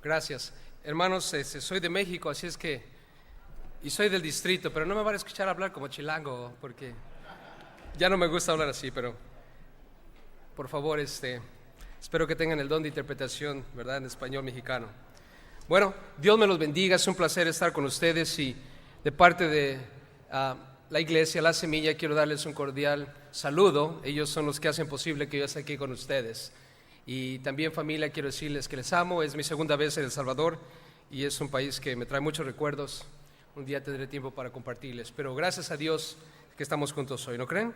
Gracias. Hermanos, soy de México, así es que, y soy del distrito, pero no me van a escuchar hablar como chilango, porque ya no me gusta hablar así, pero por favor, espero que tengan el don de interpretación, ¿verdad?, en español mexicano. Bueno, Dios me los bendiga, es un placer estar con ustedes y de parte de la iglesia La Semilla quiero darles un cordial saludo. Ellos son los que hacen posible que yo esté aquí con ustedes. Y también, familia, quiero decirles que les amo. Es mi segunda vez en El Salvador y es un país que me trae muchos recuerdos. Un día tendré tiempo para compartirles, pero gracias a Dios que estamos juntos hoy, ¿no creen?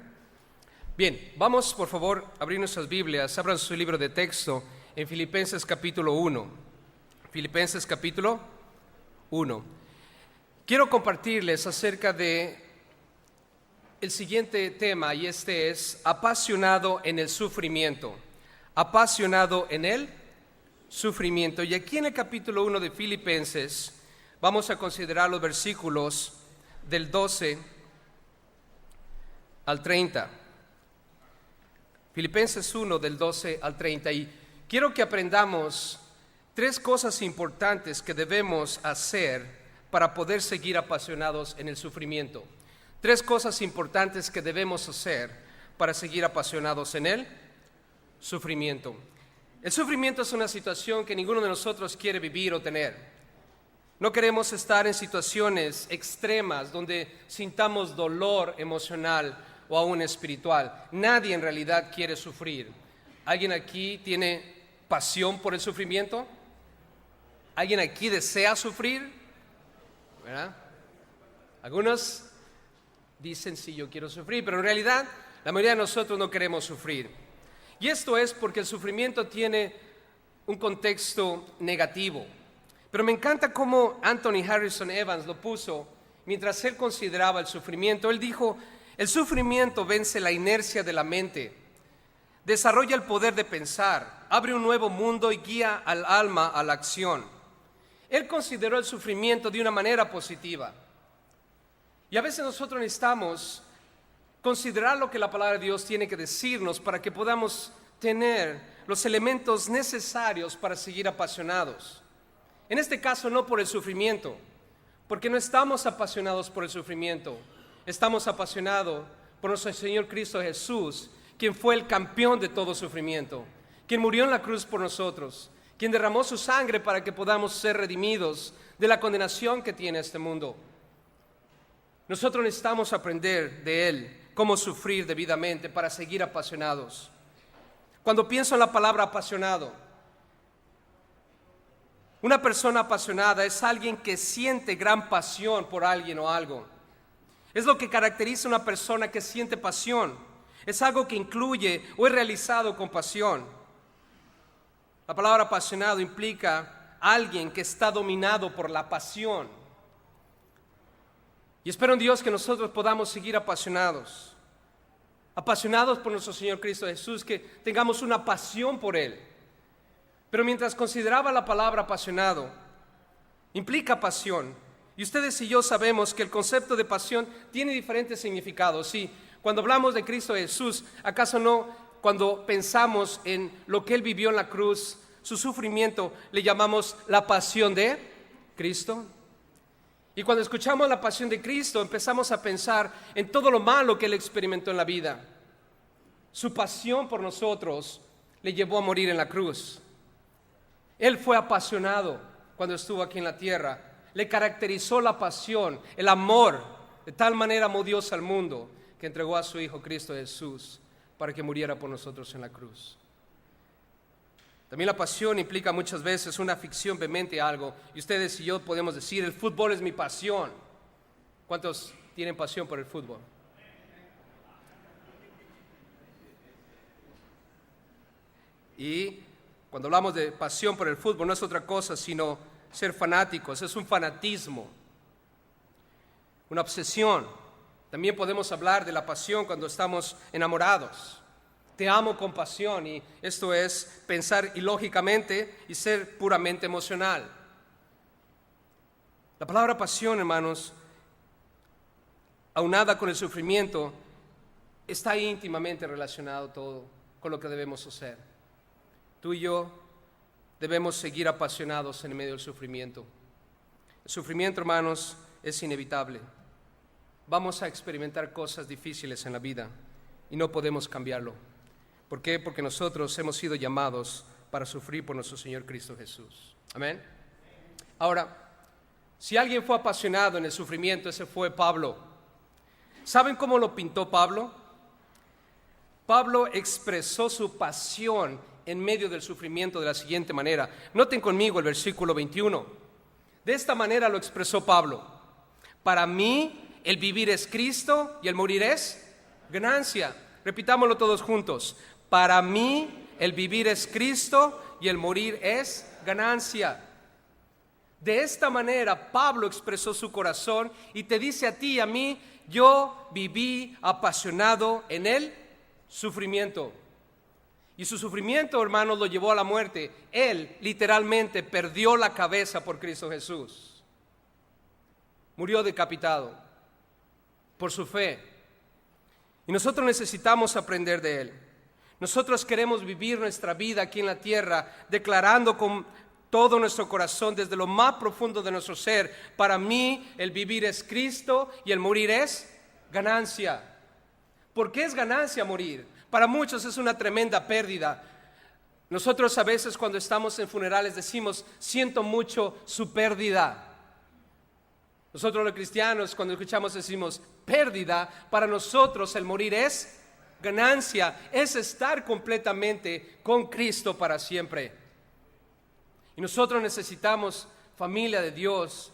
Bien, vamos por favor a abrir nuestras Biblias. Abran su libro de texto en Filipenses capítulo 1. Filipenses capítulo 1. Quiero compartirles acerca de el siguiente tema, y este es apasionado en el sufrimiento. Apasionado en el sufrimiento. Y aquí en el capítulo 1 de Filipenses vamos a considerar los versículos del 12 al 30. Filipenses 1 del 12 al 30. Y quiero que aprendamos tres cosas importantes que debemos hacer para poder seguir apasionados en el sufrimiento. Tres cosas importantes que debemos hacer para seguir apasionados en el sufrimiento. El sufrimiento es una situación que ninguno de nosotros quiere vivir o tener. No queremos estar en situaciones extremas donde sintamos dolor emocional o aún espiritual. Nadie en realidad quiere sufrir. ¿Alguien aquí tiene pasión por el sufrimiento? ¿Alguien aquí desea sufrir? ¿Verdad? Algunos dicen sí, yo quiero sufrir, pero en realidad la mayoría de nosotros no queremos sufrir. Y esto es porque el sufrimiento tiene un contexto negativo. Pero me encanta cómo Anthony Harrison Evans lo puso mientras él consideraba el sufrimiento. Él dijo: el sufrimiento vence la inercia de la mente, desarrolla el poder de pensar, abre un nuevo mundo y guía al alma a la acción. Él consideró el sufrimiento de una manera positiva. Y a veces nosotros necesitamos considerar lo que la palabra de Dios tiene que decirnos para que podamos tener los elementos necesarios para seguir apasionados. En este caso no por el sufrimiento, porque no estamos apasionados por el sufrimiento. Estamos apasionados por nuestro Señor Cristo Jesús, quien fue el campeón de todo sufrimiento, quien murió en la cruz por nosotros, quien derramó su sangre para que podamos ser redimidos de la condenación que tiene este mundo. Nosotros necesitamos aprender de Él cómo sufrir debidamente para seguir apasionados. Cuando pienso en la palabra apasionado, una persona apasionada es alguien que siente gran pasión por alguien o algo. Es lo que caracteriza a una persona que siente pasión. Es algo que incluye o es realizado con pasión. La palabra apasionado implica alguien que está dominado por la pasión. Y espero en Dios que nosotros podamos seguir apasionados por nuestro Señor Cristo Jesús, que tengamos una pasión por Él. Pero mientras consideraba la palabra apasionado, implica pasión. Y ustedes y yo sabemos que el concepto de pasión tiene diferentes significados. Sí, cuando hablamos de Cristo Jesús, ¿acaso no cuando pensamos en lo que Él vivió en la cruz, su sufrimiento, le llamamos la pasión de Cristo? Y cuando escuchamos la pasión de Cristo, empezamos a pensar en todo lo malo que Él experimentó en la vida. Su pasión por nosotros le llevó a morir en la cruz. Él fue apasionado cuando estuvo aquí en la tierra. Le caracterizó la pasión, el amor. De tal manera amó Dios al mundo que entregó a su Hijo Cristo Jesús para que muriera por nosotros en la cruz. También la pasión implica muchas veces una afición vehemente a algo. Y ustedes y yo podemos decir, el fútbol es mi pasión. ¿Cuántos tienen pasión por el fútbol? Y cuando hablamos de pasión por el fútbol no es otra cosa sino ser fanáticos. Es un fanatismo, una obsesión. También podemos hablar de la pasión cuando estamos enamorados. Te amo con pasión, y esto es pensar ilógicamente y ser puramente emocional. La palabra pasión, hermanos, aunada con el sufrimiento, está íntimamente relacionado todo con lo que debemos hacer. Tú y yo debemos seguir apasionados en medio del sufrimiento. El sufrimiento, hermanos, es inevitable. Vamos a experimentar cosas difíciles en la vida y no podemos cambiarlo. ¿Por qué? Porque nosotros hemos sido llamados para sufrir por nuestro Señor Cristo Jesús. Amén. Ahora, si alguien fue apasionado en el sufrimiento, ese fue Pablo. ¿Saben cómo lo pintó Pablo? Pablo expresó su pasión en medio del sufrimiento de la siguiente manera. Noten conmigo el versículo 21. De esta manera lo expresó Pablo. Para mí, el vivir es Cristo y el morir es ganancia. Repitámoslo todos juntos. Para mí, el vivir es Cristo y el morir es ganancia. De esta manera, Pablo expresó su corazón y te dice a ti y a mí, yo viví apasionado en el sufrimiento. Y su sufrimiento, hermanos, lo llevó a la muerte. Él literalmente perdió la cabeza por Cristo Jesús. Murió decapitado por su fe. Y nosotros necesitamos aprender de Él. Nosotros queremos vivir nuestra vida aquí en la tierra declarando con todo nuestro corazón, desde lo más profundo de nuestro ser, para mí el vivir es Cristo y el morir es ganancia. ¿Por qué es ganancia morir? Para muchos es una tremenda pérdida. Nosotros a veces cuando estamos en funerales decimos, siento mucho su pérdida. Nosotros los cristianos cuando escuchamos decimos, pérdida. Para nosotros el morir es ganancia, es estar completamente con Cristo para siempre. Y nosotros necesitamos, familia de Dios,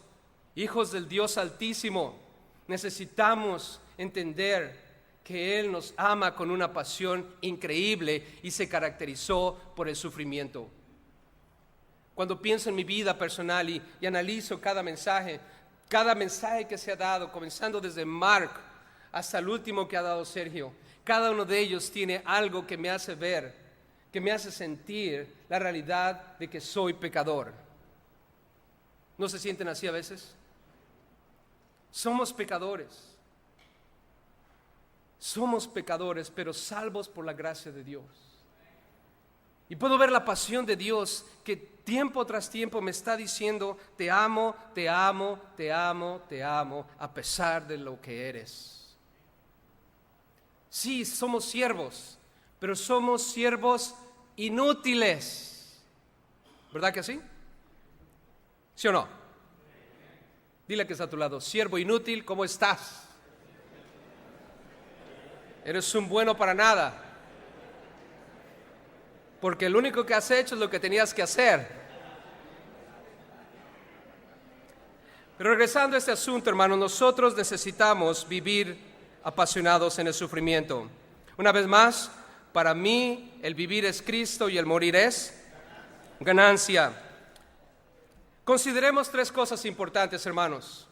hijos del Dios Altísimo, necesitamos entender que Él nos ama con una pasión increíble y se caracterizó por el sufrimiento. Cuando pienso en mi vida personal y analizo cada mensaje que se ha dado, comenzando desde Mark hasta el último que ha dado Sergio, cada uno de ellos tiene algo que me hace ver, que me hace sentir la realidad de que soy pecador. ¿No se sienten así a veces? Somos pecadores. Somos pecadores, pero salvos por la gracia de Dios. Y puedo ver la pasión de Dios que tiempo tras tiempo me está diciendo, te amo, te amo, te amo, te amo, a pesar de lo que eres. Sí, somos siervos, pero somos siervos inútiles. ¿Verdad que sí? ¿Sí o no? Dile que está a tu lado, siervo inútil, ¿cómo estás? Eres un bueno para nada. Porque lo único que has hecho es lo que tenías que hacer. Pero regresando a este asunto, hermanos, nosotros necesitamos vivir apasionados en el sufrimiento. Una vez más, para mí el vivir es Cristo y el morir es ganancia. Consideremos tres cosas importantes, hermanos.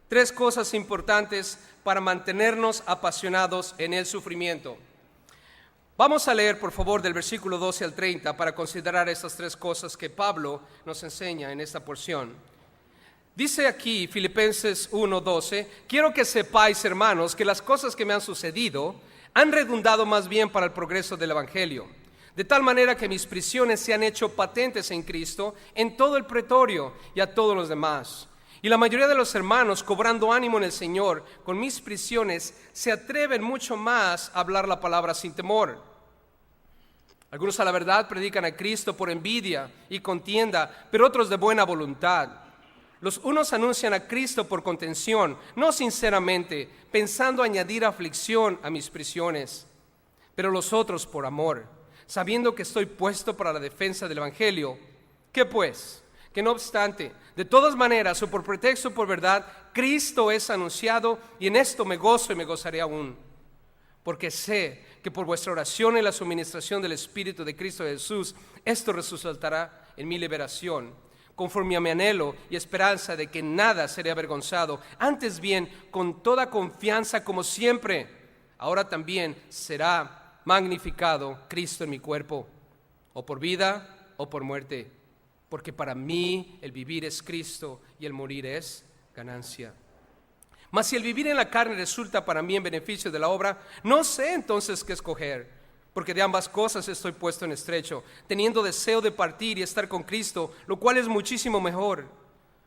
Tres cosas importantes para mantenernos apasionados en el sufrimiento. Vamos a leer, por favor, del versículo 12 al 30 para considerar estas tres cosas que Pablo nos enseña en esta porción. Dice aquí, Filipenses 1:12, quiero que sepáis, hermanos, que las cosas que me han sucedido han redundado más bien para el progreso del Evangelio, de tal manera que mis prisiones se han hecho patentes en Cristo en todo el pretorio y a todos los demás. Y la mayoría de los hermanos, cobrando ánimo en el Señor, con mis prisiones, se atreven mucho más a hablar la palabra sin temor. Algunos a la verdad predican a Cristo por envidia y contienda, pero otros de buena voluntad. Los unos anuncian a Cristo por contención, no sinceramente, pensando añadir aflicción a mis prisiones, pero los otros por amor, sabiendo que estoy puesto para la defensa del Evangelio. ¿Qué pues? Que no obstante, de todas maneras, o por pretexto o por verdad, Cristo es anunciado, y en esto me gozo y me gozaré aún. Porque sé que por vuestra oración y la suministración del Espíritu de Cristo Jesús, esto resultará en mi liberación, conforme a mi anhelo y esperanza de que nada seré avergonzado, antes bien, con toda confianza como siempre, ahora también será magnificado Cristo en mi cuerpo, o por vida o por muerte. Porque para mí el vivir es Cristo y el morir es ganancia. Mas si el vivir en la carne resulta para mí en beneficio de la obra, no sé entonces qué escoger. porque de ambas cosas estoy puesto en estrecho, teniendo deseo de partir y estar con Cristo, lo cual es muchísimo mejor,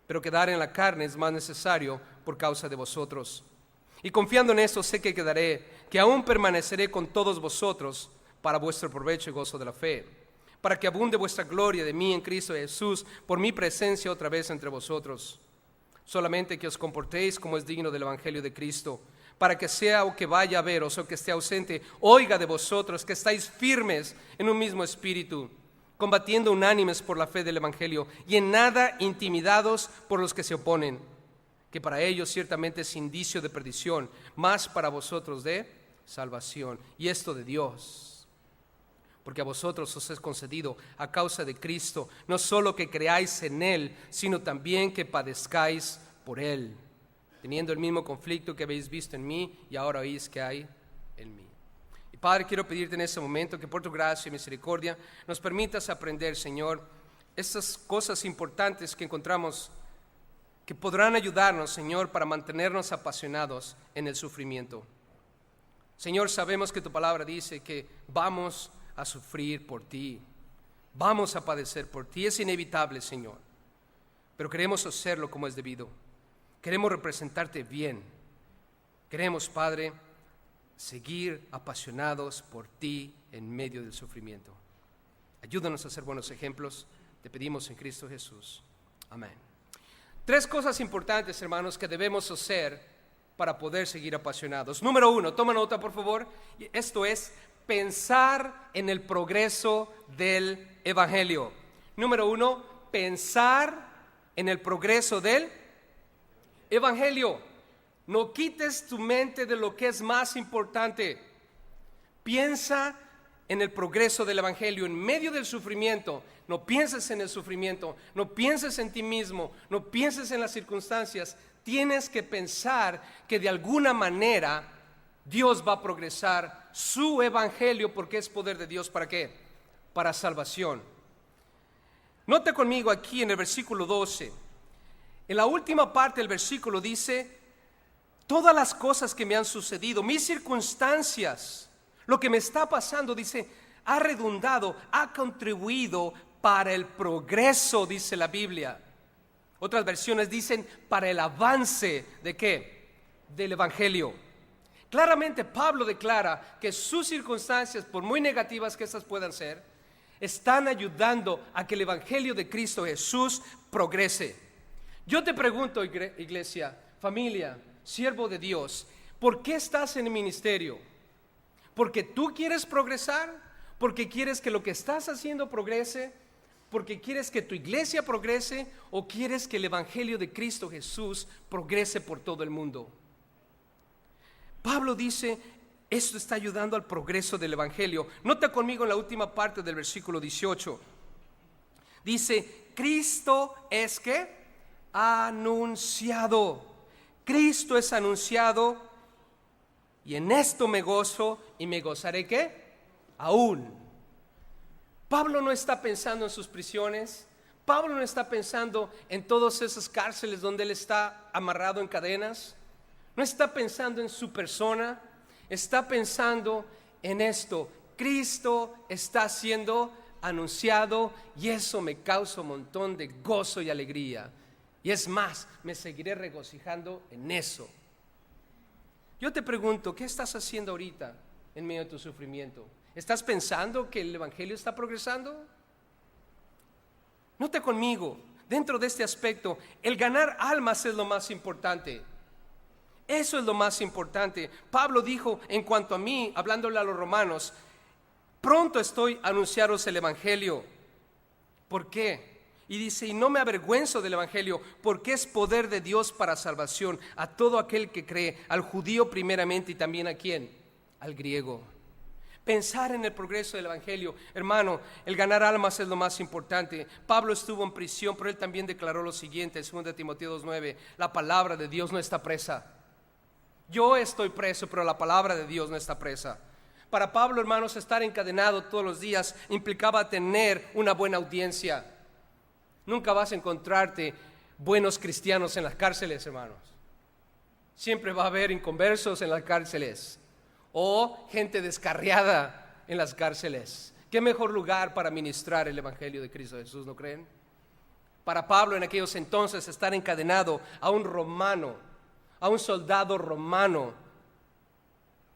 pero quedar en la carne es más necesario por causa de vosotros. Y confiando en esto sé que quedaré, que aún permaneceré con todos vosotros para vuestro provecho y gozo de la fe, para que abunde vuestra gloria de mí en Cristo Jesús por mi presencia otra vez entre vosotros. Solamente que os comportéis como es digno del Evangelio de Cristo, para que sea o que vaya a veros o que esté ausente, oiga de vosotros que estáis firmes en un mismo espíritu, combatiendo unánimes por la fe del Evangelio, y en nada intimidados por los que se oponen, que para ellos ciertamente es indicio de perdición, mas para vosotros de salvación, y esto de Dios. Porque a vosotros os es concedido a causa de Cristo, no solo que creáis en Él, sino también que padezcáis por Él, teniendo el mismo conflicto que habéis visto en mí y ahora oís que hay en mí. Y Padre, quiero pedirte en este momento que por tu gracia y misericordia nos permitas aprender, Señor, estas cosas importantes que encontramos que podrán ayudarnos, Señor, para mantenernos apasionados en el sufrimiento. Señor, sabemos que tu palabra dice que vamos a sufrir por ti, vamos a padecer por ti, es inevitable, Señor, pero queremos hacerlo como es debido. Queremos representarte bien. Queremos, Padre, seguir apasionados por ti en medio del sufrimiento. Ayúdanos a ser buenos ejemplos. Te pedimos en Cristo Jesús. Amén. 3 cosas importantes, hermanos, que debemos hacer para poder seguir apasionados. Número 1, toma nota, por favor. Esto es pensar en el progreso del Evangelio. Número 1, pensar en el progreso del Evangelio. No quites tu mente de lo que es más importante. Piensa en el progreso del Evangelio en medio del sufrimiento. No pienses en el sufrimiento, no pienses en ti mismo, no pienses en las circunstancias. Tienes que pensar que de alguna manera Dios va a progresar su Evangelio, porque es poder de Dios. ¿Para qué? Para salvación. Note conmigo aquí en el versículo 12. En la última parte del versículo dice: todas las cosas que me han sucedido, mis circunstancias, lo que me está pasando, dice, ha redundado, ha contribuido para el progreso, dice la Biblia. Otras versiones dicen para el avance ¿de qué? Del Evangelio. Claramente Pablo declara que sus circunstancias, por muy negativas que estas puedan ser, están ayudando a que el Evangelio de Cristo Jesús progrese. Yo te pregunto, iglesia, familia, siervo de Dios, ¿por qué estás en el ministerio? ¿Porque tú quieres progresar? ¿Porque quieres que lo que estás haciendo progrese? ¿Porque quieres que tu iglesia progrese? ¿O quieres que el Evangelio de Cristo Jesús progrese por todo el mundo? Pablo dice, esto está ayudando al progreso del Evangelio. Nota conmigo en la última parte del versículo 18. Dice, Cristo es ¿qué? Anunciado. Cristo es anunciado, y en esto me gozo y me gozaré ¿qué? Aún. Pablo no está pensando en sus prisiones. Pablo no está pensando en todas esas cárceles donde él está amarrado en cadenas. No está pensando en su persona. Está pensando en esto: Cristo está siendo anunciado, y eso me causa un montón de gozo y alegría. Y es más, me seguiré regocijando en eso. Yo te pregunto, ¿qué estás haciendo ahorita en medio de tu sufrimiento? ¿Estás pensando que el Evangelio está progresando? Note conmigo, dentro de este aspecto, el ganar almas es lo más importante. Eso es lo más importante. Pablo dijo, en cuanto a mí, hablándole a los romanos, pronto estoy a anunciaros el Evangelio. ¿Por qué? Y dice, y no me avergüenzo del Evangelio, porque es poder de Dios para salvación a todo aquel que cree, al judío primeramente y también ¿a quién? Al griego. Pensar en el progreso del Evangelio, hermano, el ganar almas es lo más importante. Pablo estuvo en prisión, pero él también declaró lo siguiente, 2 Timoteo 2:9, la palabra de Dios no está presa. Yo estoy preso, pero la palabra de Dios no está presa. Para Pablo, hermanos, estar encadenado todos los días implicaba tener una buena audiencia. Nunca vas a encontrarte buenos cristianos en las cárceles, hermanos. Siempre va a haber inconversos en las cárceles, o gente descarriada en las cárceles. ¿Qué mejor lugar para ministrar el Evangelio de Cristo Jesús, no creen? Para Pablo en aquellos entonces estar encadenado a un romano, a un soldado romano,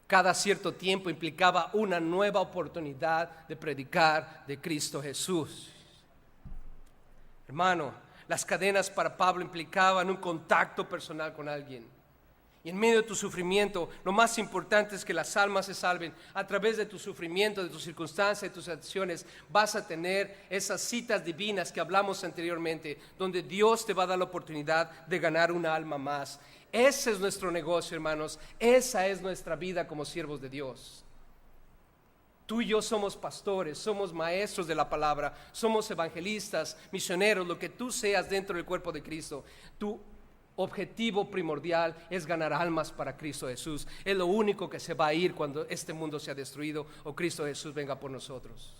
cada cierto tiempo implicaba una nueva oportunidad de predicar de Cristo Jesús. Hermano, las cadenas para Pablo implicaban un contacto personal con alguien. Y en medio de tu sufrimiento, lo más importante es que las almas se salven. A través de tu sufrimiento, de tus circunstancias, de tus acciones, vas a tener esas citas divinas que hablamos anteriormente, donde Dios te va a dar la oportunidad de ganar una alma más. Ese es nuestro negocio, hermanos. Esa es nuestra vida como siervos de Dios. Tú y yo somos pastores, somos maestros de la palabra, somos evangelistas, misioneros, lo que tú seas dentro del cuerpo de Cristo. Tu objetivo primordial es ganar almas para Cristo Jesús. Es lo único que se va a ir cuando este mundo sea destruido o Cristo Jesús venga por nosotros.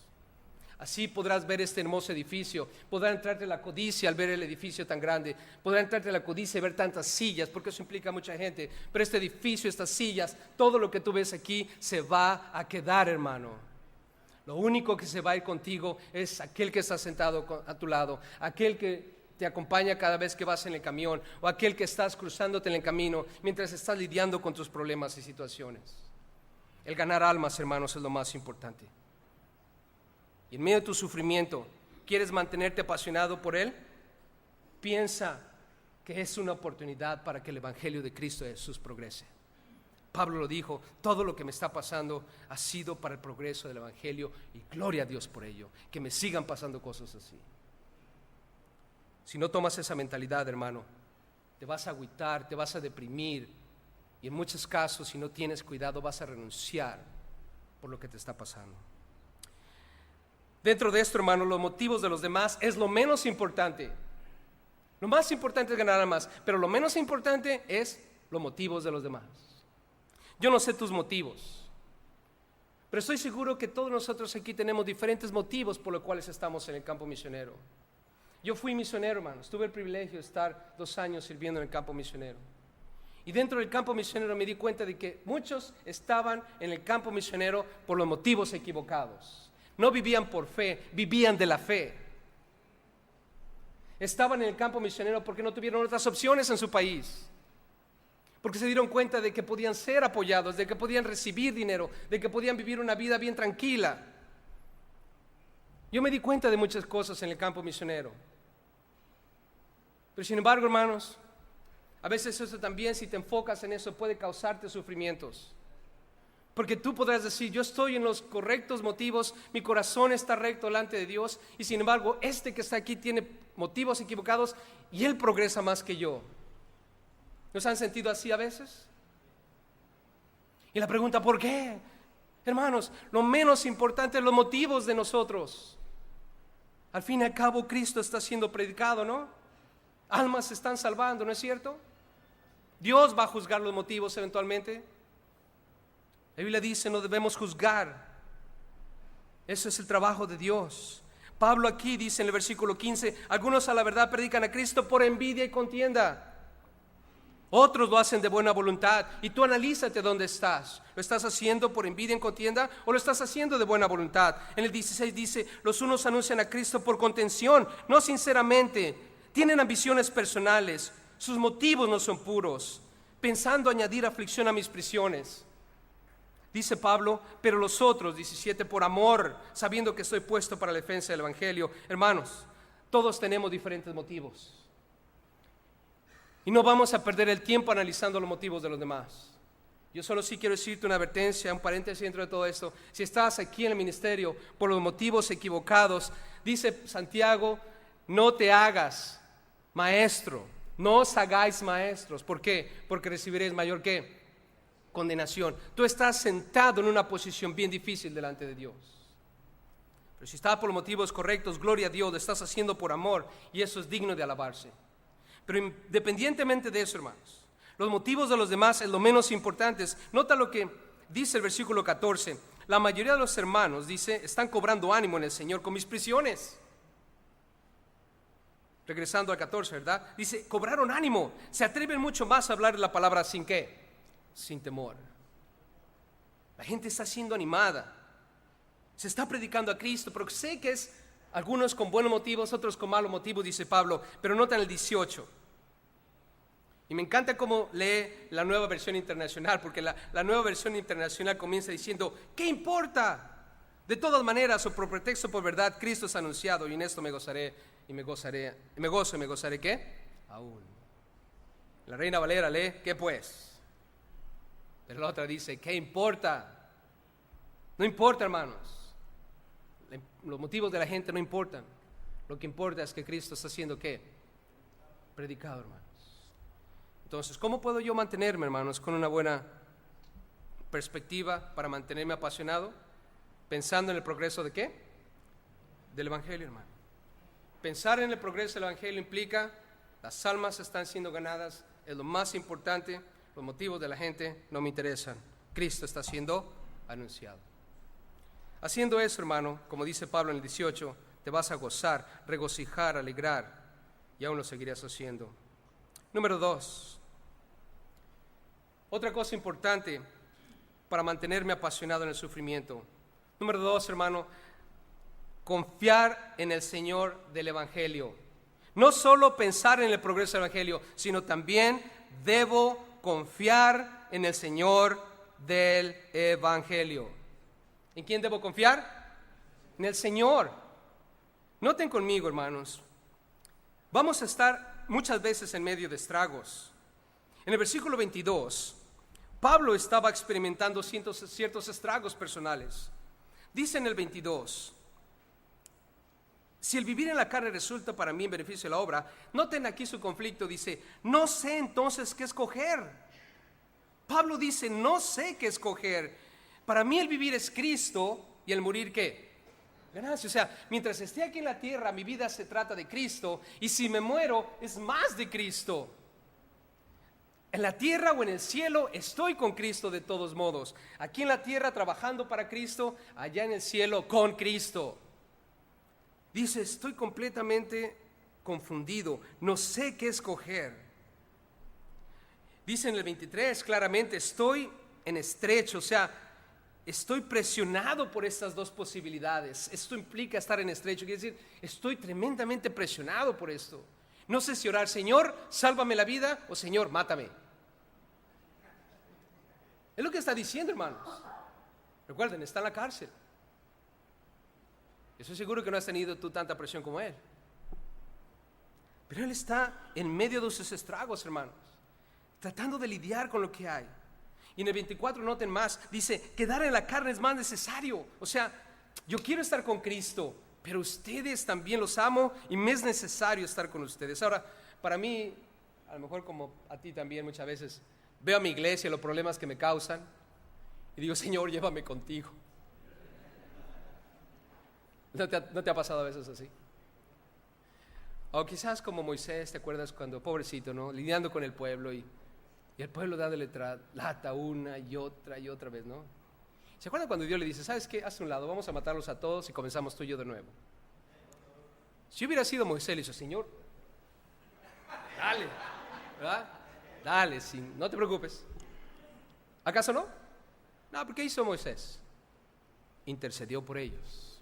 Así podrás ver este hermoso edificio, podrá entrarte la codicia al ver el edificio tan grande, podrá entrarte la codicia y ver tantas sillas, porque eso implica mucha gente, pero este edificio, estas sillas, todo lo que tú ves aquí se va a quedar, hermano. Lo único que se va a ir contigo es aquel que está sentado a tu lado, aquel que te acompaña cada vez que vas en el camión, o aquel que estás cruzándote en el camino mientras estás lidiando con tus problemas y situaciones. El ganar almas, hermanos, es lo más importante. Y en medio de tu sufrimiento, ¿quieres mantenerte apasionado por Él? Piensa que es una oportunidad para que el Evangelio de Cristo Jesús progrese. Pablo lo dijo, todo lo que me está pasando ha sido para el progreso del Evangelio y gloria a Dios por ello, que me sigan pasando cosas así. Si no tomas esa mentalidad, hermano, te vas a agüitar, te vas a deprimir y en muchos casos, si no tienes cuidado, vas a renunciar por lo que te está pasando. Dentro de esto, hermano, los motivos de los demás es lo menos importante. Lo más importante es ganar almas, pero lo menos importante es los motivos de los demás. Yo no sé tus motivos, pero estoy seguro que todos nosotros aquí tenemos diferentes motivos por los cuales estamos en el campo misionero. Yo fui misionero, hermanos, tuve el privilegio de estar 2 años sirviendo en el campo misionero. Y dentro del campo misionero me di cuenta de que muchos estaban en el campo misionero por los motivos equivocados. No vivían por fe, vivían de la fe. Estaban en el campo misionero porque no tuvieron otras opciones en su país. Porque se dieron cuenta de que podían ser apoyados, de que podían recibir dinero, de que podían vivir una vida bien tranquila. Yo me di cuenta de muchas cosas en el campo misionero. Pero sin embargo, hermanos, a veces eso también, si te enfocas en eso, puede causarte sufrimientos. Porque tú podrás decir, yo estoy en los correctos motivos, mi corazón está recto delante de Dios, y sin embargo, este que está aquí tiene motivos equivocados y él progresa más que yo. ¿Nos han sentido así a veces? Y la pregunta, ¿por qué? Hermanos, lo menos importante es los motivos de nosotros. Al fin y al cabo, Cristo está siendo predicado, ¿no? Almas se están salvando, ¿no es cierto? Dios va a juzgar los motivos eventualmente. La Biblia dice, no debemos juzgar. Eso es el trabajo de Dios. Pablo aquí dice en el versículo 15, algunos a la verdad predican a Cristo por envidia y contienda. Otros lo hacen de buena voluntad. Y tú analízate dónde estás. ¿Lo estás haciendo por envidia y contienda o lo estás haciendo de buena voluntad? En el 16 dice, los unos anuncian a Cristo por contención, no sinceramente. Tienen ambiciones personales. Sus motivos no son puros, pensando añadir aflicción a mis prisiones. Dice Pablo, pero los otros, 17, por amor, sabiendo que estoy puesto para la defensa del Evangelio. Hermanos, todos tenemos diferentes motivos. Y no vamos a perder el tiempo analizando los motivos de los demás. Yo solo sí quiero decirte una advertencia, un paréntesis dentro de todo esto. Si estás aquí en el ministerio por los motivos equivocados, dice Santiago, no te hagas maestro, no os hagáis maestros. ¿Por qué? Porque recibiréis mayor ¿qué? Condenación. Tú estás sentado en una posición bien difícil delante de Dios. Pero si estás por los motivos correctos, gloria a Dios, lo estás haciendo por amor y eso es digno de alabarse. Pero independientemente de eso, hermanos, los motivos de los demás es lo menos importante. Nota lo que dice el versículo 14. La mayoría de los hermanos, dice, están cobrando ánimo en el Señor con mis prisiones. Regresando al 14, ¿verdad? Dice, cobraron ánimo. Se atreven mucho más a hablar de la palabra sin ¿qué? Sin temor. La gente está siendo animada. Se está predicando a Cristo, pero sé que es algunos con buenos motivos, otros con malos motivos, dice Pablo. Pero nota en el 18. Y me encanta cómo lee la Nueva Versión Internacional, porque la Nueva Versión Internacional comienza diciendo, ¿qué importa? De todas maneras, o por pretexto por verdad, Cristo es anunciado, y en esto me gozaré, y me gozaré, y me gozaré, ¿qué? Aún. La Reina Valera lee, ¿qué pues? Pero la otra dice, ¿qué importa? No importa, hermanos. Los motivos de la gente no importan. Lo que importa es que Cristo está haciendo ¿qué? Predicado, hermanos. Entonces, ¿cómo puedo yo mantenerme, hermanos, con una buena perspectiva para mantenerme apasionado? Pensando en el progreso ¿de qué? Del Evangelio, hermano. Pensar en el progreso del Evangelio implica las almas están siendo ganadas, es lo más importante. Los motivos de la gente no me interesan. Cristo está siendo anunciado. Haciendo eso, hermano, como dice Pablo en el 18, te vas a gozar, regocijar, alegrar, y aún lo seguirás haciendo. Número 2. Otra cosa importante para mantenerme apasionado en el sufrimiento. Número 2, hermano, confiar en el Señor del Evangelio. No solo pensar en el progreso del Evangelio, sino también debo confiar en el Señor del Evangelio. ¿En quién debo confiar? En el Señor. Noten conmigo, hermanos, vamos a estar muchas veces en medio de estragos. En el versículo 22, Pablo estaba experimentando ciertos estragos personales. Dice en el 22, si el vivir en la carne resulta para mí en beneficio de la obra, noten aquí su conflicto, dice, no sé entonces qué escoger. Pablo dice, no sé qué escoger. Para mí el vivir es Cristo y el morir ¿qué? Ganancia. O sea, mientras esté aquí en la tierra, mi vida se trata de Cristo, y si me muero es más de Cristo. En la tierra o en el cielo estoy con Cristo de todos modos. Aquí en la tierra trabajando para Cristo, allá en el cielo con Cristo. Dice, estoy completamente confundido, no sé qué escoger. Dice en el 23 claramente, estoy en estrecho, o sea, estoy presionado por estas dos posibilidades. Esto implica estar en estrecho, quiere decir, estoy tremendamente presionado por esto. No sé si orar, Señor, sálvame la vida, o Señor, mátame. Es lo que está diciendo, hermanos. Recuerden, está en la cárcel. Estoy seguro que no has tenido tú tanta presión como él. Pero él está en medio de sus estragos, hermanos, tratando de lidiar con lo que hay. Y en el 24, noten más, dice, quedar en la carne es más necesario. O sea, yo quiero estar con Cristo, pero ustedes también los amo y me es necesario estar con ustedes. Ahora, para mí, a lo mejor como a ti también muchas veces, veo a mi iglesia, los problemas que me causan, y digo, Señor, llévame contigo. ¿No te ha pasado a veces así? O quizás como Moisés, ¿te acuerdas cuando, pobrecito, ¿no? Lidiando con el pueblo y el pueblo dándole lata una y otra vez, ¿no? ¿Se acuerdan cuando Dios le dice, ¿sabes qué? Hazte un lado, vamos a matarlos a todos y comenzamos tú y yo de nuevo? Si hubiera sido Moisés, le dice, Señor, dale, ¿verdad? Dale, no te preocupes. ¿Acaso no? No, porque hizo Moisés? Intercedió por ellos.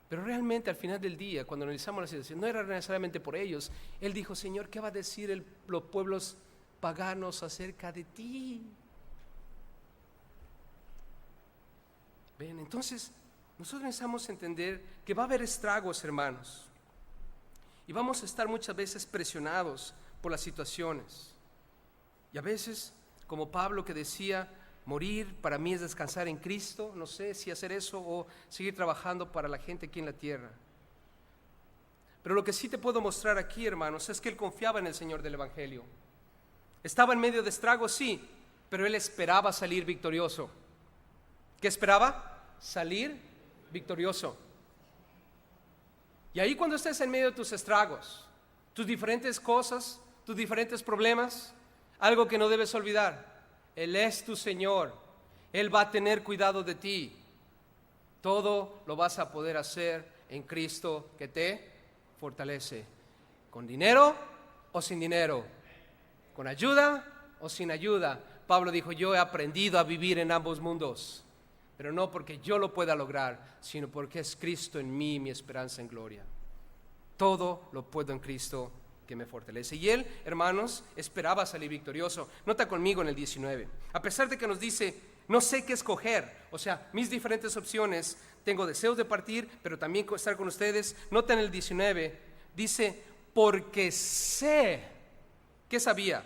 Pero realmente al final del día, cuando analizamos la situación, no era necesariamente por ellos. Él dijo, Señor, ¿qué va a decir los pueblos paganos acerca de ti? Ven, entonces nosotros necesitamos entender que va a haber estragos, hermanos, y vamos a estar muchas veces presionados por las situaciones, y a veces, como Pablo que decía, morir para mí es descansar en Cristo. No sé si hacer eso o seguir trabajando para la gente aquí en la tierra. Pero lo que sí te puedo mostrar aquí, hermanos, es que él confiaba en el Señor del Evangelio. Estaba en medio de estragos, sí, pero él esperaba salir victorioso. ¿Qué esperaba? Salir victorioso. Y ahí cuando estés en medio de tus estragos, tus diferentes cosas, tus diferentes problemas, algo que no debes olvidar: Él es tu Señor, Él va a tener cuidado de ti. Todo lo vas a poder hacer en Cristo que te fortalece, con dinero o sin dinero, con ayuda o sin ayuda. Pablo dijo, yo he aprendido a vivir en ambos mundos. pero no porque yo lo pueda lograr, sino porque es Cristo en mí, mi esperanza en gloria. Todo lo puedo en Cristo que me fortalece. Y él, hermanos, esperaba salir victorioso. Nota conmigo en el 19. A pesar de que nos dice, no sé qué escoger, o sea, mis diferentes opciones, tengo deseos de partir, pero también estar con ustedes. Nota en el 19, dice, porque sé, ¿qué sabía?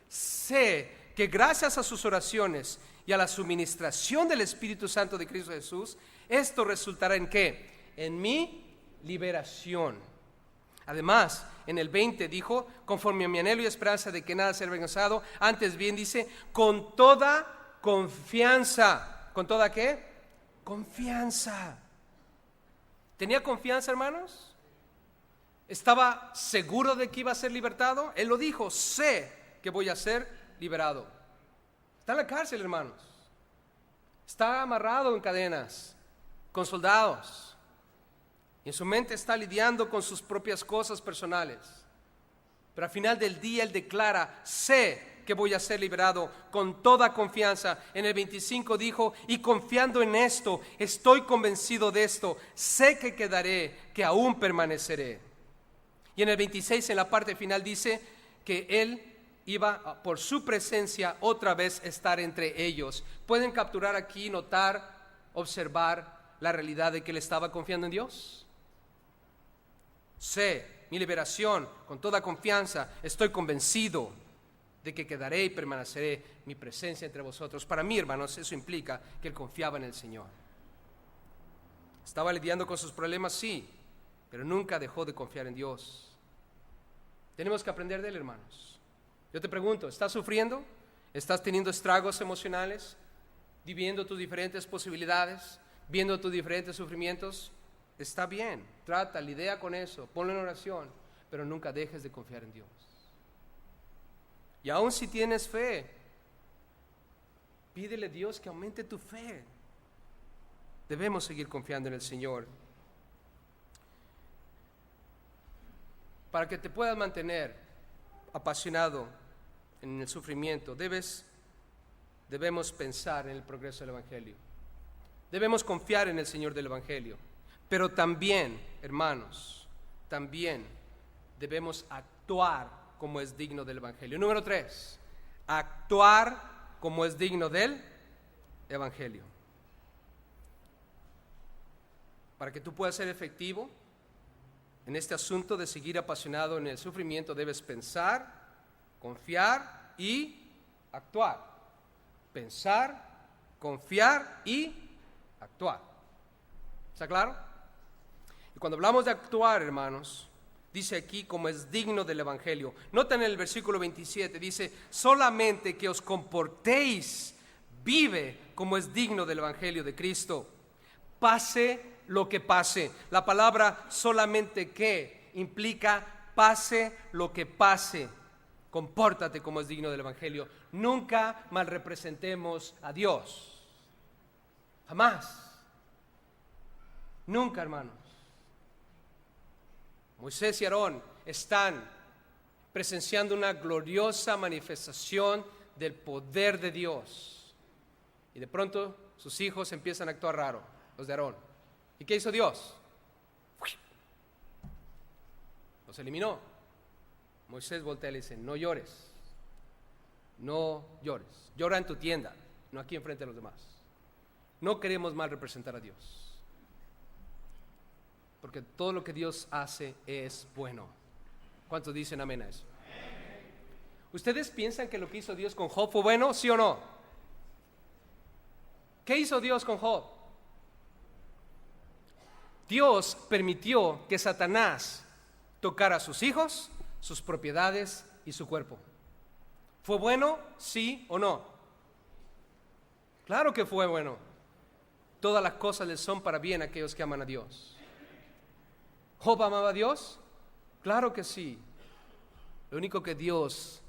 Sé que gracias a sus oraciones y a la suministración del Espíritu Santo de Cristo Jesús, esto resultará ¿en qué? En mi liberación. Además, en el 20 dijo, conforme a mi anhelo y esperanza de que nada sea avergonzado, antes bien dice, con toda confianza. ¿Con toda qué? Confianza. ¿Tenía confianza, hermanos? ¿Estaba seguro de que iba a ser libertado? Él lo dijo, sé que voy a ser liberado. Está en la cárcel, hermanos. Está amarrado en cadenas, con soldados. Y en su mente está lidiando con sus propias cosas personales. Pero al final del día él declara, sé que voy a ser liberado con toda confianza. En el 25 dijo, y confiando en esto, estoy convencido de esto, sé que quedaré, que aún permaneceré. Y en el 26 en la parte final dice que él iba por su presencia otra vez estar entre ellos. ¿Pueden capturar aquí, notar, observar la realidad de que él estaba confiando en Dios? Sé mi liberación con toda confianza, estoy convencido de que quedaré y permaneceré mi presencia entre vosotros. Para mí, hermanos, eso implica que él confiaba en el Señor. Estaba lidiando con sus problemas, sí, pero nunca dejó de confiar en Dios. Tenemos que aprender de él, hermanos. Yo te pregunto, ¿estás sufriendo? ¿Estás teniendo estragos emocionales? ¿Viviendo tus diferentes posibilidades? ¿Viendo tus diferentes sufrimientos? Está bien, trata, lidia con eso, ponlo en oración, pero nunca dejes de confiar en Dios. Y aun si tienes fe, pídele a Dios que aumente tu fe. Debemos seguir confiando en el Señor. Para que te puedas mantener apasionado en el sufrimiento, debemos pensar en el progreso del Evangelio. Debemos confiar en el Señor del Evangelio. Pero también, hermanos, también debemos actuar como es digno del Evangelio. Número 3, actuar como es digno del Evangelio. Para que tú puedas ser efectivo en este asunto de seguir apasionado en el sufrimiento, debes pensar, confiar y actuar. Pensar, confiar y actuar. ¿Está claro? Y cuando hablamos de actuar, hermanos, dice aquí como es digno del Evangelio. Noten en el versículo 27, dice, solamente que os comportéis, vive como es digno del Evangelio de Cristo. Pase lo que pase. La palabra solamente que implica pase lo que pase. Compórtate como es digno del Evangelio. Nunca mal representemos a Dios. Jamás. Nunca, hermanos. Moisés y Aarón están presenciando una gloriosa manifestación del poder de Dios. Y de pronto sus hijos empiezan a actuar raro, los de Aarón. ¿Y qué hizo Dios? Los eliminó. Moisés voltea y le dice, no llores. No llores. Llora en tu tienda, no aquí enfrente de los demás. No queremos mal representar a Dios. Porque todo lo que Dios hace es bueno. ¿Cuántos dicen amén a eso? Amén. ¿Ustedes piensan que lo que hizo Dios con Job fue bueno, sí o no? ¿Qué hizo Dios con Job? Dios permitió que Satanás tocara a sus hijos, sus propiedades y su cuerpo. ¿Fue bueno, sí o no? Claro que fue bueno. Todas las cosas les son para bien a aquellos que aman a Dios. ¿Job amaba a Dios? Claro que sí. Lo único que Dios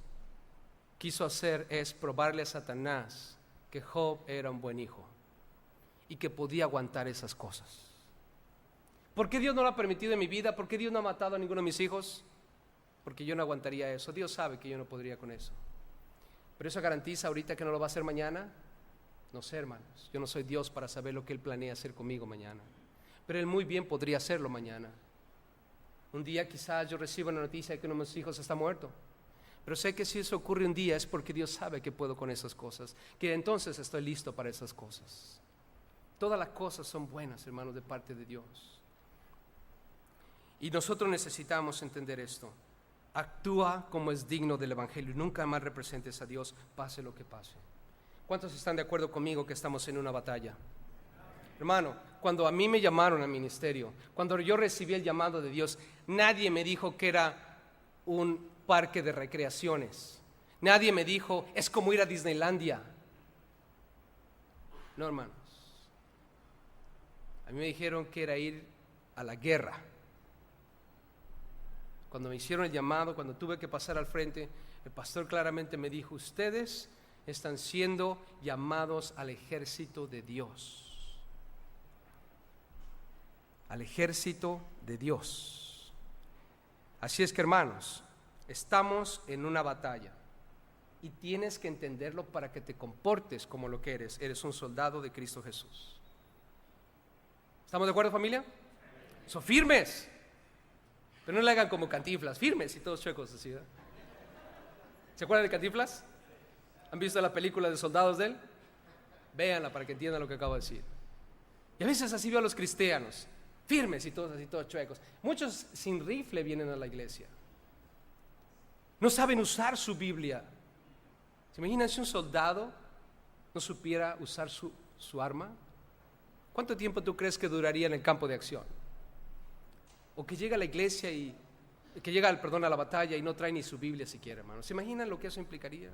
quiso hacer es probarle a Satanás que Job era un buen hijo y que podía aguantar esas cosas. ¿Por qué Dios no lo ha permitido en mi vida? ¿Por qué Dios no ha matado a ninguno de mis hijos? Porque yo no aguantaría eso. Dios sabe que yo no podría con eso. Pero eso garantiza ahorita que no lo va a hacer mañana. No sé, hermanos, yo no soy Dios para saber lo que Él planea hacer conmigo mañana, pero Él muy bien podría hacerlo mañana. Un día quizás yo reciba la noticia de que uno de mis hijos está muerto, pero sé que si eso ocurre un día es porque Dios sabe que puedo con esas cosas, que entonces estoy listo para esas cosas. Todas las cosas son buenas, hermanos, de parte de Dios. Y nosotros necesitamos entender esto. Actúa como es digno del Evangelio. Nunca más representes a Dios, pase lo que pase. ¿Cuántos están de acuerdo conmigo que estamos en una batalla? Hermano, cuando a mí me llamaron al ministerio, cuando yo recibí el llamado de Dios, nadie me dijo que era un parque de recreaciones. Nadie me dijo, es como ir a Disneylandia. No, hermanos. A mí me dijeron que era ir a la guerra. Cuando me hicieron el llamado, cuando tuve que pasar al frente, el pastor claramente me dijo, ustedes están siendo llamados al ejército de Dios. Al ejército de Dios. Así es que, hermanos, estamos en una batalla y tienes que entenderlo para que te comportes como lo que eres. Eres un soldado de Cristo Jesús. ¿Estamos de acuerdo, familia? Son firmes. Pero no le hagan como Cantinflas, firmes y todos chuecos así, ¿verdad? ¿Se acuerdan de Cantinflas? ¿Han visto la película de Soldados de él? Véanla para que entiendan lo que acabo de decir. Y a veces así veo a los cristianos, firmes y todos así, todos chuecos. Muchos sin rifle vienen a la iglesia. No saben usar su Biblia. ¿Se imaginan si un soldado no supiera usar su arma? ¿Cuánto tiempo tú crees que duraría en el campo de acción? O que llega a la iglesia y que llega, a la batalla y no trae ni su Biblia siquiera, hermanos. ¿Se imaginan lo que eso implicaría?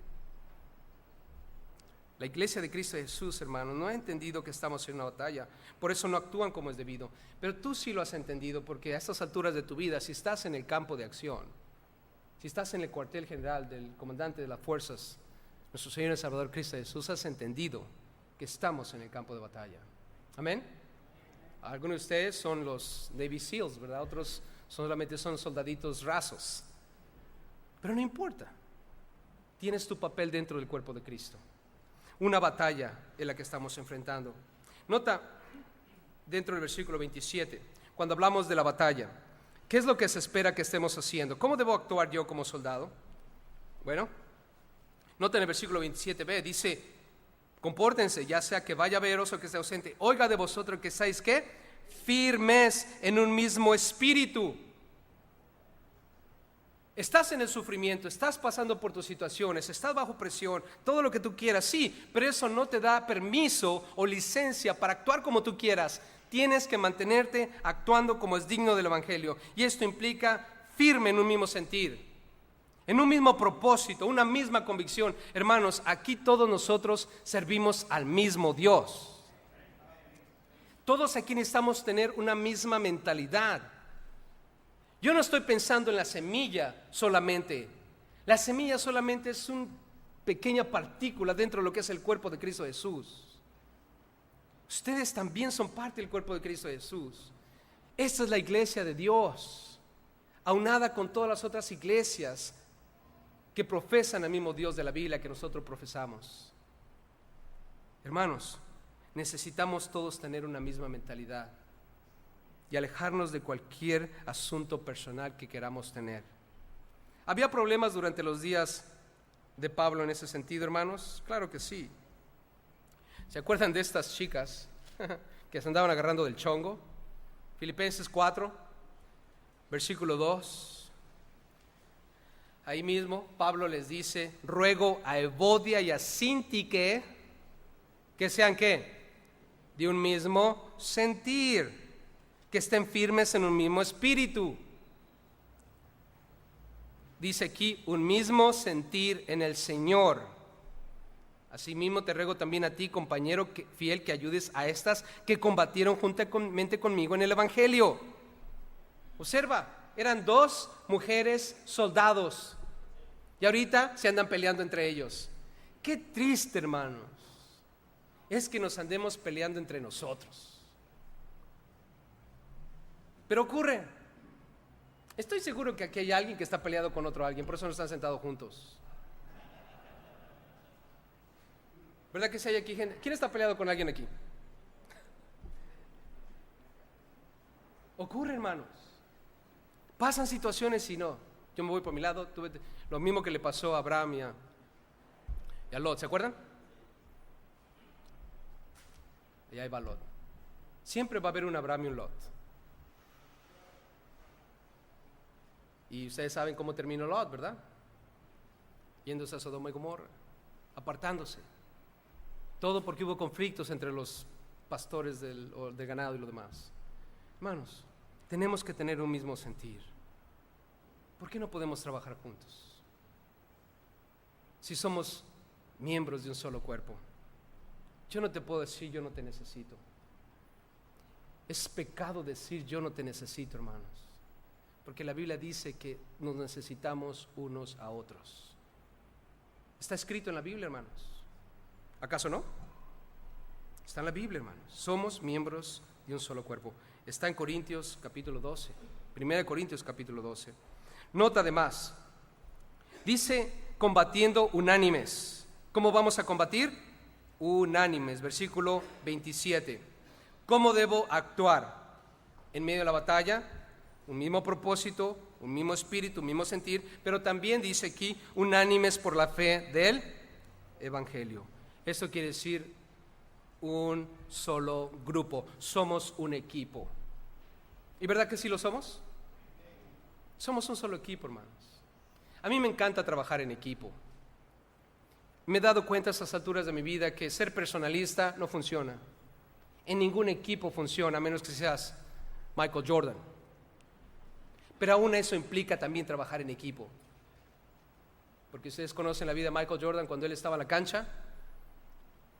La iglesia de Cristo Jesús, hermanos, no ha entendido que estamos en una batalla, por eso no actúan como es debido. Pero tú sí lo has entendido, porque a estas alturas de tu vida, si estás en el campo de acción, si estás en el cuartel general del comandante de las fuerzas, nuestro Señor y Salvador Cristo Jesús, has entendido que estamos en el campo de batalla. Amén. Algunos de ustedes son los Navy SEALs, ¿verdad? Otros solamente son soldaditos rasos. Pero no importa. Tienes tu papel dentro del cuerpo de Cristo. Una batalla en la que estamos enfrentando. Nota dentro del versículo 27, cuando hablamos de la batalla, ¿qué es lo que se espera que estemos haciendo? ¿Cómo debo actuar yo como soldado? Bueno, nota en el versículo 27b, dice, compórtense, ya sea que vaya veros o que esté ausente. Oiga de vosotros que estáis, ¿qué? Firmes en un mismo espíritu. Estás en el sufrimiento, estás pasando por tus situaciones, estás bajo presión, todo lo que tú quieras, sí, pero eso no te da permiso o licencia para actuar como tú quieras. Tienes que mantenerte actuando como es digno del Evangelio. Y esto implica firme en un mismo sentir, en un mismo propósito, una misma convicción. Hermanos, aquí todos nosotros servimos al mismo Dios. Todos aquí necesitamos tener una misma mentalidad. Yo no estoy pensando en la semilla solamente. La semilla solamente es una pequeña partícula dentro de lo que es el cuerpo de Cristo Jesús. Ustedes también son parte del cuerpo de Cristo Jesús. Esta es la iglesia de Dios, aunada con todas las otras iglesias que profesan al mismo Dios de la Biblia que nosotros profesamos. Hermanos, necesitamos todos tener una misma mentalidad y alejarnos de cualquier asunto personal que queramos tener. ¿Había problemas durante los días de Pablo en ese sentido, hermanos? Claro que sí. ¿Se acuerdan de estas chicas que se andaban agarrando del chongo? Filipenses 4, versículo 2. Ahí mismo Pablo les dice, ruego a Evodia y a Síntique que sean ¿qué? De un mismo sentir, que estén firmes en un mismo espíritu. Dice aquí, un mismo sentir en el Señor. Asimismo te ruego también a ti, compañero fiel, que ayudes a estas que combatieron juntamente conmigo en el Evangelio. Observa, eran dos mujeres soldados y ahorita se andan peleando entre ellos. Qué triste, hermanos, es que nos andemos peleando entre nosotros. Pero ocurre. Estoy seguro que aquí hay alguien que está peleado con otro alguien, por eso no están sentados juntos. ¿Verdad que si hay aquí gente? ¿Quién está peleado con alguien aquí? Ocurre, hermanos. Pasan situaciones y no. Yo me voy por mi lado. Lo mismo que le pasó a Abraham y a Lot. ¿Se acuerdan? Y ahí va Lot. Siempre va a haber un Abraham y un Lot. Y ustedes saben cómo terminó Lot, ¿verdad? Yéndose a Sodoma y Gomorra, apartándose. Todo porque hubo conflictos entre los pastores del ganado y lo demás. Hermanos, tenemos que tener un mismo sentir. ¿Por qué no podemos trabajar juntos? Si somos miembros de un solo cuerpo. Yo no te puedo decir yo no te necesito. Es pecado decir yo no te necesito, hermanos. Porque la Biblia dice que nos necesitamos unos a otros. Está escrito en la Biblia, hermanos. ¿Acaso no? Está en la Biblia, hermanos. Somos miembros de un solo cuerpo. Está en Corintios capítulo 12. 1 Corintios capítulo 12. Nota además. Dice combatiendo unánimes. ¿Cómo vamos a combatir? Unánimes. Versículo 27. ¿Cómo debo actuar? En medio de la batalla, un mismo propósito, un mismo espíritu, un mismo sentir, pero también dice aquí unánimes por la fe del Evangelio. Esto quiere decir un solo grupo, somos un equipo. ¿Y verdad que sí lo somos? Somos un solo equipo, hermanos. A mí me encanta trabajar en equipo. Me he dado cuenta a estas alturas de mi vida que ser personalista no funciona. En ningún equipo funciona, a menos que seas Michael Jordan. Pero aún eso implica también trabajar en equipo. Porque ustedes conocen la vida de Michael Jordan cuando él estaba en la cancha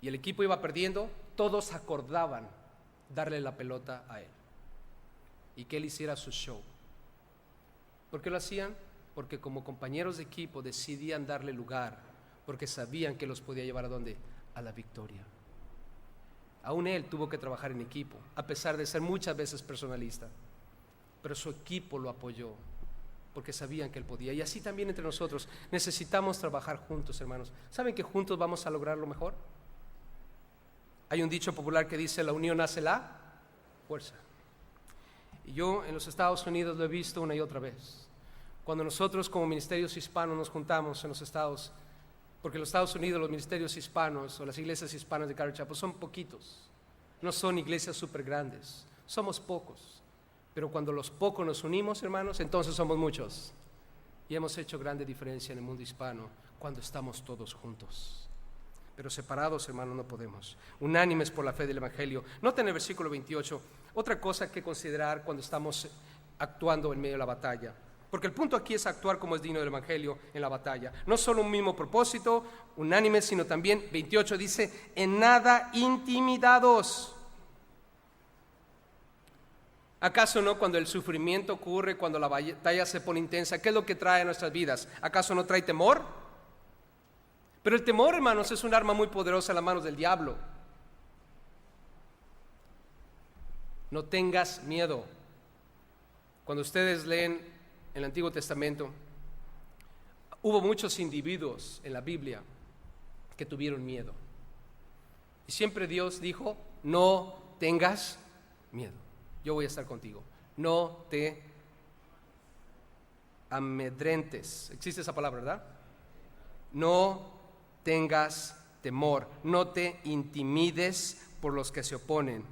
y el equipo iba perdiendo, todos acordaban darle la pelota a él y que él hiciera su show. ¿Por qué lo hacían? Porque como compañeros de equipo decidían darle lugar, porque sabían que los podía llevar ¿a dónde? A la victoria. Aún él tuvo que trabajar en equipo, a pesar de ser muchas veces personalista, pero su equipo lo apoyó, porque sabían que él podía. Y así también entre nosotros necesitamos trabajar juntos, hermanos. ¿Saben que juntos vamos a lograr lo mejor? Hay un dicho popular que dice: la unión hace la fuerza. Y yo en los Estados Unidos lo he visto una y otra vez. Cuando nosotros como ministerios hispanos nos juntamos en los estados, porque en los Estados Unidos los ministerios hispanos o las iglesias hispanas de Calvary Chapel son poquitos, no son iglesias súper grandes, somos pocos. Pero cuando los pocos nos unimos, hermanos, entonces somos muchos. Y hemos hecho grande diferencia en el mundo hispano cuando estamos todos juntos. Pero separados, hermanos, no podemos. Unánimes por la fe del Evangelio. Noten el versículo 28, otra cosa que considerar cuando estamos actuando en medio de la batalla. Porque el punto aquí es actuar como es digno del Evangelio en la batalla. No solo un mismo propósito, unánimes, sino también, 28 dice, en nada intimidados. ¿Acaso no cuando el sufrimiento ocurre, cuando la batalla se pone intensa, qué es lo que trae a nuestras vidas? ¿Acaso no trae temor? Pero el temor, hermanos, es un arma muy poderosa en las manos del diablo. No tengas miedo. Cuando ustedes leen el Antiguo Testamento, hubo muchos individuos en la Biblia que tuvieron miedo. Y siempre Dios dijo, no tengas miedo. Yo voy a estar contigo. No te amedrentes. ¿Existe esa palabra, verdad? No tengas temor. No te intimides por los que se oponen.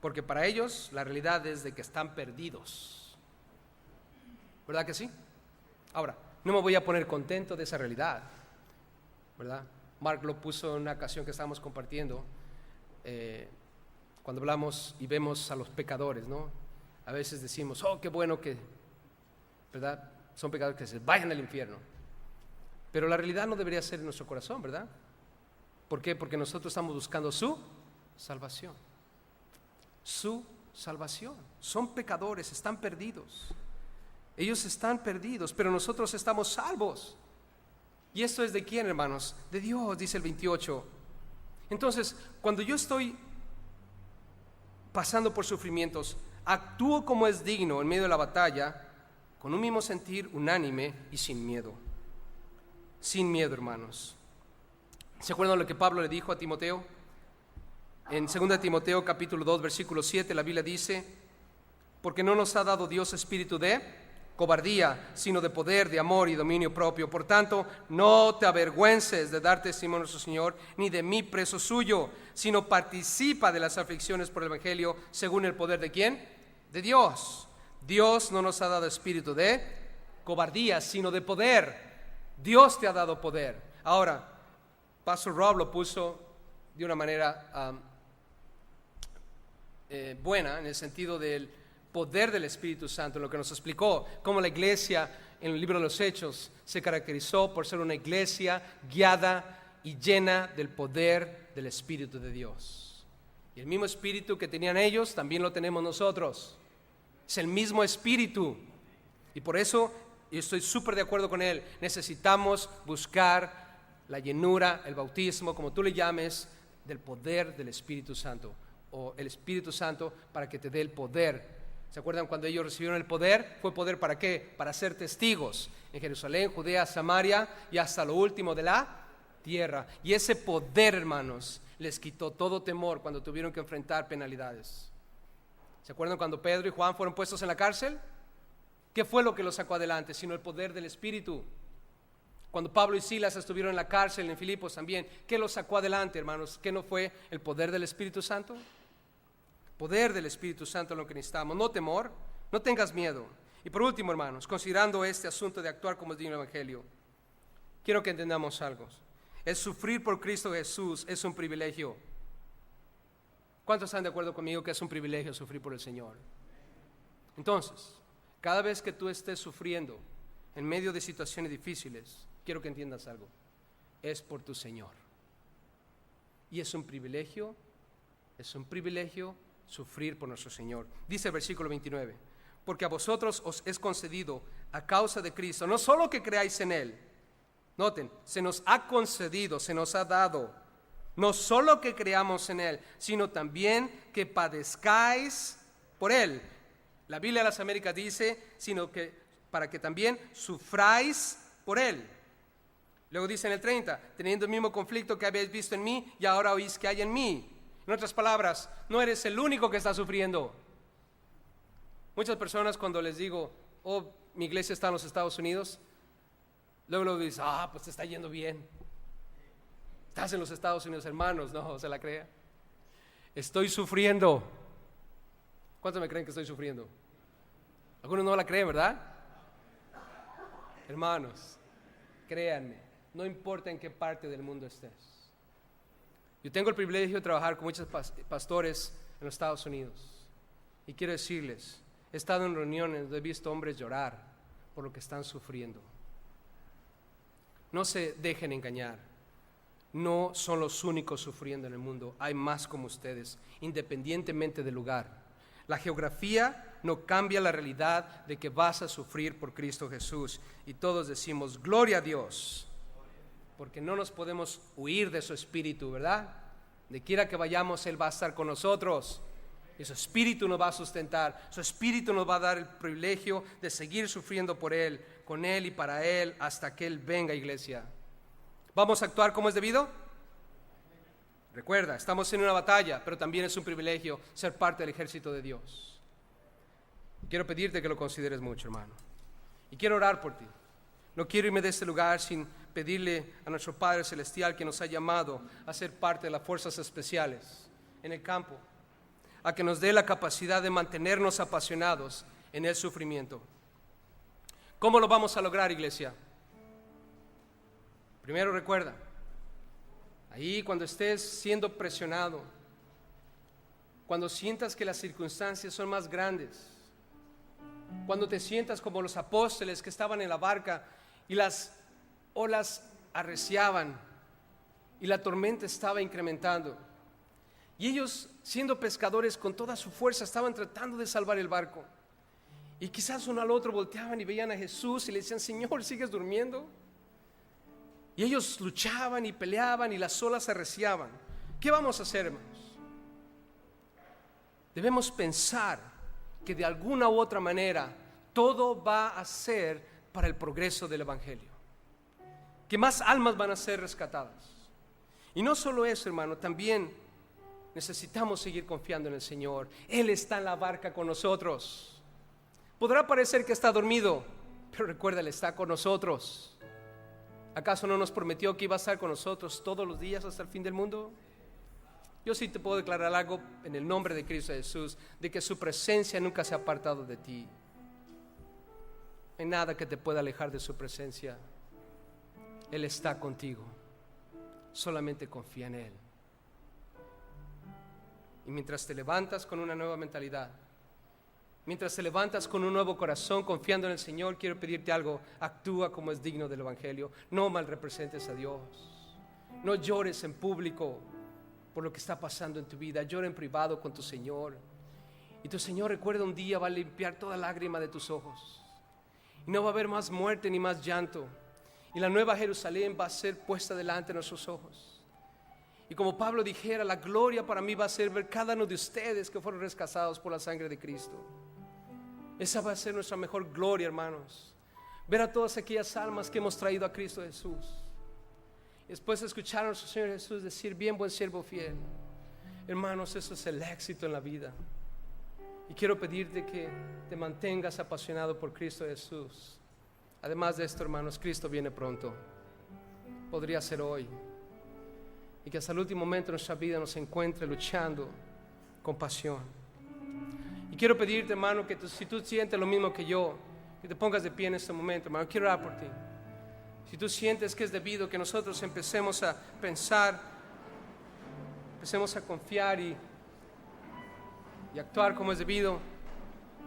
Porque para ellos la realidad es de que están perdidos. ¿Verdad que sí? Ahora, no me voy a poner contento de esa realidad. ¿Verdad? Mark lo puso en una ocasión que estábamos compartiendo. Cuando hablamos y vemos a los pecadores, ¿no? A veces decimos, oh, qué bueno que, ¿verdad? Son pecadores que se vayan al infierno. Pero la realidad no debería ser en nuestro corazón, ¿verdad? ¿Por qué? Porque nosotros estamos buscando su salvación. Su salvación. Son pecadores, están perdidos. Ellos están perdidos, pero nosotros estamos salvos. ¿Y esto es de quién, hermanos? De Dios, dice el 28. Entonces, cuando yo estoy pasando por sufrimientos, actúo como es digno en medio de la batalla, con un mismo sentir unánime y sin miedo. Sin miedo, hermanos. ¿Se acuerdan lo que Pablo le dijo a Timoteo? En 2 Timoteo capítulo 2 versículo 7 la Biblia dice: porque no nos ha dado Dios espíritu de cobardía, sino de poder, de amor y dominio propio. Por tanto, no te avergüences de dar testimonio a nuestro Señor, ni de mí preso suyo, sino participa de las aflicciones por el Evangelio, según el poder ¿de quién? De Dios. Dios no nos ha dado espíritu de cobardía, sino de poder. Dios te ha dado poder. Ahora, Pastor Rob lo puso de una manera buena, en el sentido del poder del Espíritu Santo, en lo que nos explicó cómo la iglesia en el libro de los Hechos se caracterizó por ser una iglesia guiada y llena del poder del Espíritu de Dios. Y el mismo Espíritu que tenían ellos también lo tenemos nosotros. Es el mismo Espíritu. Y por eso yo estoy súper de acuerdo con él. Necesitamos buscar la llenura, el bautismo, como tú le llames, del poder del Espíritu Santo, o el Espíritu Santo para que te dé el poder. ¿Se acuerdan cuando ellos recibieron el poder? ¿Fue poder para qué? Para ser testigos en Jerusalén, Judea, Samaria y hasta lo último de la tierra. Y ese poder, hermanos, les quitó todo temor cuando tuvieron que enfrentar penalidades. ¿Se acuerdan cuando Pedro y Juan fueron puestos en la cárcel? ¿Qué fue lo que los sacó adelante? Sino el poder del Espíritu. Cuando Pablo y Silas estuvieron en la cárcel en Filipos también, ¿qué los sacó adelante, hermanos? ¿Qué no fue el poder del Espíritu Santo? Poder del Espíritu Santo es lo que necesitamos, no temor, no tengas miedo. Y por último, hermanos, considerando este asunto de actuar como es digno del Evangelio, quiero que entendamos algo. El sufrir por Cristo Jesús es un privilegio. ¿Cuántos están de acuerdo conmigo que es un privilegio sufrir por el Señor? Entonces, cada vez que tú estés sufriendo en medio de situaciones difíciles, quiero que entiendas algo, es por tu Señor. Y es un privilegio sufrir por nuestro Señor. Dice el versículo 29, porque a vosotros os es concedido a causa de Cristo, no solo que creáis en Él, noten, se nos ha concedido, se nos ha dado, no solo que creamos en Él, sino también que padezcáis por Él. La Biblia de las Américas dice, sino que para que también sufráis por Él. Luego dice en el 30, teniendo el mismo conflicto que habéis visto en mí y ahora oís que hay en mí. En otras palabras, no eres el único que está sufriendo. Muchas personas cuando les digo, oh, mi iglesia está en los Estados Unidos, luego dicen, pues te está yendo bien. Estás en los Estados Unidos, hermanos, no se la crea. Estoy sufriendo. ¿Cuántos me creen que estoy sufriendo? Algunos no la creen, ¿verdad? Hermanos, créanme, no importa en qué parte del mundo estés. Yo tengo el privilegio de trabajar con muchos pastores en los Estados Unidos. Y quiero decirles, he estado en reuniones donde he visto hombres llorar por lo que están sufriendo. No se dejen engañar. No son los únicos sufriendo en el mundo. Hay más como ustedes, independientemente del lugar. La geografía no cambia la realidad de que vas a sufrir por Cristo Jesús. Y todos decimos, gloria a Dios. Porque no nos podemos huir de su espíritu, ¿verdad? De quiera que vayamos, Él va a estar con nosotros. Y su espíritu nos va a sustentar. Su espíritu nos va a dar el privilegio de seguir sufriendo por Él, con Él y para Él, hasta que Él venga, iglesia. ¿Vamos a actuar como es debido? Recuerda, estamos en una batalla, pero también es un privilegio ser parte del ejército de Dios. Quiero pedirte que lo consideres mucho, hermano. Y quiero orar por ti. No quiero irme de este lugar sin pedirle a nuestro Padre Celestial, que nos ha llamado a ser parte de las fuerzas especiales en el campo, a que nos dé la capacidad de mantenernos apasionados en el sufrimiento. ¿Cómo lo vamos a lograr, iglesia? Primero recuerda, ahí cuando estés siendo presionado, cuando sientas que las circunstancias son más grandes, cuando te sientas como los apóstoles que estaban en la barca y las olas arreciaban y la tormenta estaba incrementando, y ellos, siendo pescadores con toda su fuerza, estaban tratando de salvar el barco, y quizás uno al otro volteaban y veían a Jesús y le decían, Señor, ¿sigues durmiendo? Y ellos luchaban y peleaban y las olas arreciaban. ¿Qué vamos a hacer, hermanos? Debemos pensar que de alguna u otra manera todo va a ser para el progreso del Evangelio, que más almas van a ser rescatadas, Y no solo eso, hermano, también necesitamos seguir confiando en el Señor. Él está en la barca con nosotros. Podrá parecer que está dormido, pero recuerda, Él está con nosotros. ¿Acaso no nos prometió que iba a estar con nosotros todos los días hasta el fin del mundo? Yo sí te puedo declarar algo en el nombre de Cristo Jesús, de que su presencia nunca se ha apartado de ti. No hay nada que te pueda alejar de su presencia. Él está contigo. Solamente confía en Él. Y mientras te levantas con una nueva mentalidad, mientras te levantas con un nuevo corazón confiando en el Señor, quiero pedirte algo: actúa como es digno del Evangelio. No malrepresentes a Dios. No llores en público por lo que está pasando en tu vida. Llora en privado con tu Señor. Y tu Señor, recuerda, un día va a limpiar toda lágrima de tus ojos. Y no va a haber más muerte ni más llanto. Y la nueva Jerusalén va a ser puesta delante de nuestros ojos. Y como Pablo dijera, la gloria para mí va a ser ver cada uno de ustedes que fueron rescatados por la sangre de Cristo. Esa va a ser nuestra mejor gloria, hermanos. Ver a todas aquellas almas que hemos traído a Cristo Jesús. Y después escuchar a nuestro Señor Jesús decir: bien, buen siervo fiel. Hermanos, eso es el éxito en la vida. Y quiero pedirte que te mantengas apasionado por Cristo Jesús. Además de esto, hermanos, Cristo viene pronto. Podría ser hoy. Y que hasta el último momento de nuestra vida nos encuentre luchando con pasión. Y quiero pedirte, hermano, que si tú sientes lo mismo que yo, que te pongas de pie en este momento, hermano. Quiero orar por ti. Si tú sientes que es debido que nosotros empecemos a pensar, empecemos a confiar y actuar como es debido,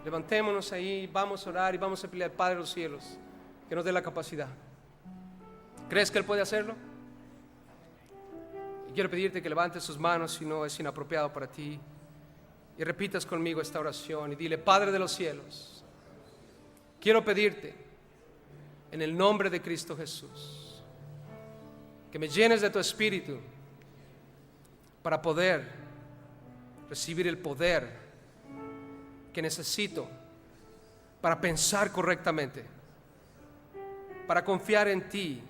levantémonos ahí, vamos a orar y vamos a pedirle al Padre de los cielos que nos dé la capacidad. ¿Crees que Él puede hacerlo? Y quiero pedirte que levantes tus manos si no es inapropiado para ti y repitas conmigo esta oración y dile: Padre de los cielos, quiero pedirte en el nombre de Cristo Jesús que me llenes de tu Espíritu para poder recibir el poder que necesito para pensar correctamente, para confiar en ti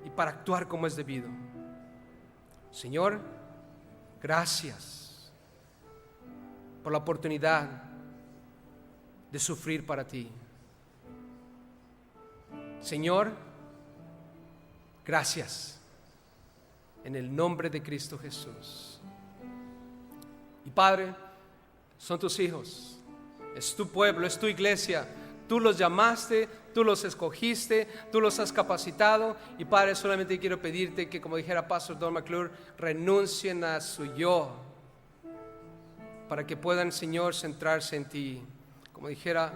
y para actuar como es debido. Señor, gracias por la oportunidad de sufrir para ti. Señor, gracias en el nombre de Cristo Jesús. Y Padre, son tus hijos, es tu pueblo, es tu iglesia. Tú los llamaste, tú los escogiste, tú los has capacitado. Y Padre, solamente quiero pedirte que, como dijera Pastor Don McClure, renuncien a su yo para que puedan, Señor, centrarse en ti. Como dijera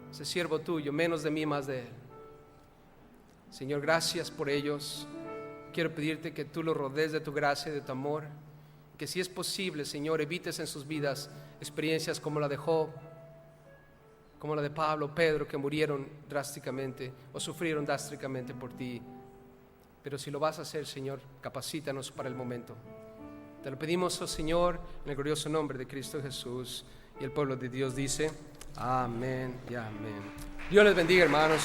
ese siervo tuyo: menos de mí, más de él. Señor, gracias por ellos. Quiero pedirte que tú los rodees de tu gracia y de tu amor, que si es posible, Señor, evites en sus vidas experiencias como la de Job, como la de Pablo, Pedro, que murieron drásticamente o sufrieron drásticamente por ti. Pero si lo vas a hacer, Señor, capacítanos para el momento. Te lo pedimos, oh Señor, en el glorioso nombre de Cristo Jesús. Y el pueblo de Dios dice: amén y amén. Dios les bendiga, hermanos.